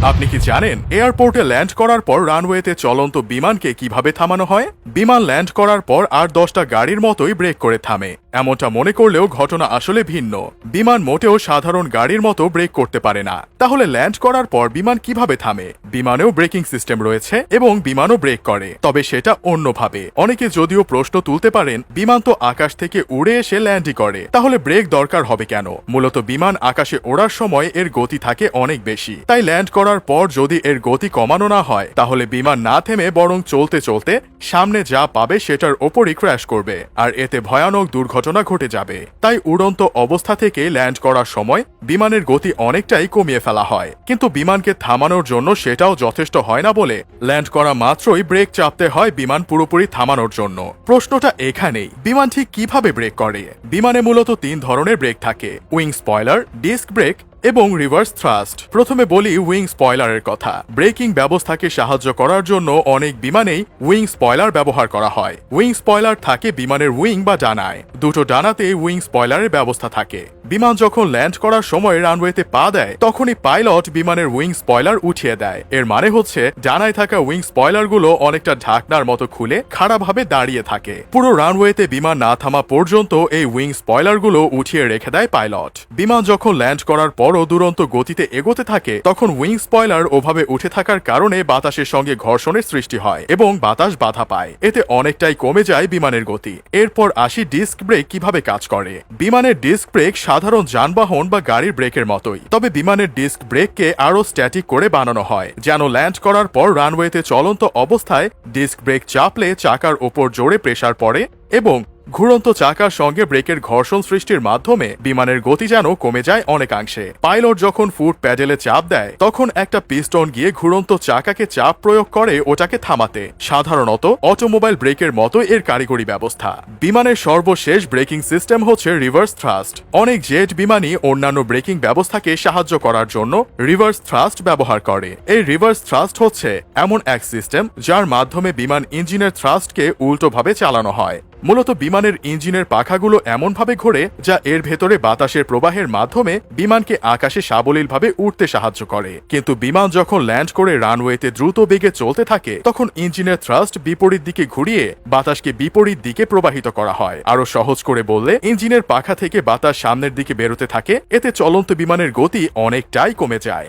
আপনি কি জানেন এয়ারপোর্টে ল্যান্ড করার পর রানওয়েতে চলন্ত বিমানকে কিভাবে থামানো হয়? বিমান ল্যান্ড করার পর ৮-১০টা গাড়ির মতোই ব্রেক করে থামে। এমনটা মনে করলেও ঘটনা আসলে ভিন্ন। বিমান মোটেও সাধারণ গাড়ির মতো ব্রেক করতে পারে না। তাহলে ল্যান্ড করার পর বিমান কিভাবে থামে? বিমানেও ব্রেকিং সিস্টেম রয়েছে এবং বিমানও ব্রেক করে, তবে সেটা অন্যভাবে। অনেকে যদিও প্রশ্ন তুলতে পারেন, বিমান তো আকাশ থেকে উড়ে এসে ল্যান্ডই করে, তাহলে ব্রেক দরকার হবে কেন? মূলত বিমান আকাশে ওড়ার সময় এর গতি থাকে অনেক বেশি, তাই ল্যান্ড করার পর যদি এর গতি কমানো না হয় তাহলে বিমান না থেমে বরং চলতে চলতে সামনে যা পাবে সেটার ওপরই ক্র্যাশ করবে, আর এতে ভয়ানক দুর্ঘটনা ঘটে যাবে। তাই উড়ন্ত অবস্থা থেকে ল্যান্ড করার সময় বিমানের গতি অনেকটাই কমিয়ে ফেলা হয়। কিন্তু বিমানকে থামানোর জন্য সেটাও যথেষ্ট হয় না বলে ল্যান্ড করা মাত্রই ব্রেক চাপতে হয় বিমান পুরোপুরি থামানোর জন্য। প্রশ্নটা এখানেই, বিমান ঠিক কিভাবে ব্রেক করে? বিমানে মূলত ৩ ধরনের ব্রেক থাকে: উইং স্পয়লার, ডিস্ক ব্রেক এবং রিভার্স থ্রাস্ট। প্রথমে বলি উইং স্পয়লারের কথা। ব্রেকিং ব্যবস্থাকে সাহায্য করার জন্য অনেক বিমানেই উইং স্পয়লার ব্যবহার করা হয়। উইং স্পয়লার থাকে বিমানের উইং বা ডানায়। দুটো ডানাতেই উইং স্পয়লারের ব্যবস্থা থাকে। বিমান যখন ল্যান্ড করার সময় রানওয়েতে পা দেয় তখনই পাইলট বিমানের উইং স্পয়লার উঠিয়ে দেয়। এর মানে হচ্ছে ডানায় থাকা উইং স্পয়লারগুলো অনেকটা ঢাকনার মতো খুলে খাড়াভাবে দাঁড়িয়ে থাকে। পুরো রানওয়েতে বিমান না থামা পর্যন্ত এই উইং স্পয়লারগুলো উঠিয়ে রেখে দেয় পাইলট। বিমান যখন ল্যান্ড করার পর দুরন্ত গতিতে এগোতে থাকে তখন উইং স্পয়লার ওভাবে উঠে থাকার কারণে বাতাসের সঙ্গে ঘর্ষণের সৃষ্টি হয় এবং বাতাস বাধা পায়। এতে অনেকটাই কমে যায় বিমানের গতি। এরপর আসি ডিস্ক ব্রেক কিভাবে কাজ করে। বিমানের ডিস্ক ব্রেক সাধারণ যানবাহন বা গাড়ির ব্রেকের মতোই, তবে বিমানের ডিস্ক ব্রেককে আরো স্ট্যাটিক করে বানানো হয়, যেন ল্যান্ড করার পর রানওয়েতে চলন্ত অবস্থায় ডিস্ক ব্রেক চাপলে চাকার ওপর জোরে প্রেসার পড়ে এবং ঘুরন্ত চাকার সঙ্গে ব্রেকের ঘর্ষণ সৃষ্টির মাধ্যমে বিমানের গতি যেন কমে যায় অনেকাংশে। পাইলট যখন ফুট প্যাডেলে চাপ দেয় তখন একটা পিস্টন গিয়ে ঘুরন্ত চাকাকে চাপ প্রয়োগ করে ওটাকে থামাতে। সাধারণত অটোমোবাইল ব্রেকের মতো এর কারিগরি ব্যবস্থা। বিমানের সর্বশেষ ব্রেকিং সিস্টেম হচ্ছে রিভার্স থ্রাস্ট। অনেক জেট বিমানই অন্যান্য ব্রেকিং ব্যবস্থাকে সাহায্য করার জন্য রিভার্স থ্রাস্ট ব্যবহার করে। এই রিভার্স থ্রাস্ট হচ্ছে এমন এক সিস্টেম যার মাধ্যমে বিমান ইঞ্জিনের থ্রাস্টকে উল্টোভাবে চালানো হয়। মূলত বিমানের ইঞ্জিনের পাখাগুলো এমনভাবে ঘোরে যা এর ভেতরে বাতাসের প্রবাহের মাধ্যমে বিমানকে আকাশে সাবলীলভাবে উঠতে সাহায্য করে। কিন্তু বিমান যখন ল্যান্ড করে রানওয়েতে দ্রুত বেগে চলতে থাকে তখন ইঞ্জিনের থ্রাস্ট বিপরীত দিকে ঘুরিয়ে বাতাসকে বিপরীত দিকে প্রবাহিত করা হয়। আরো সহজ করে বললে ইঞ্জিনের পাখা থেকে বাতাস সামনের দিকে বেরোতে থাকে। এতে চলন্ত বিমানের গতি অনেকটাই কমে যায়।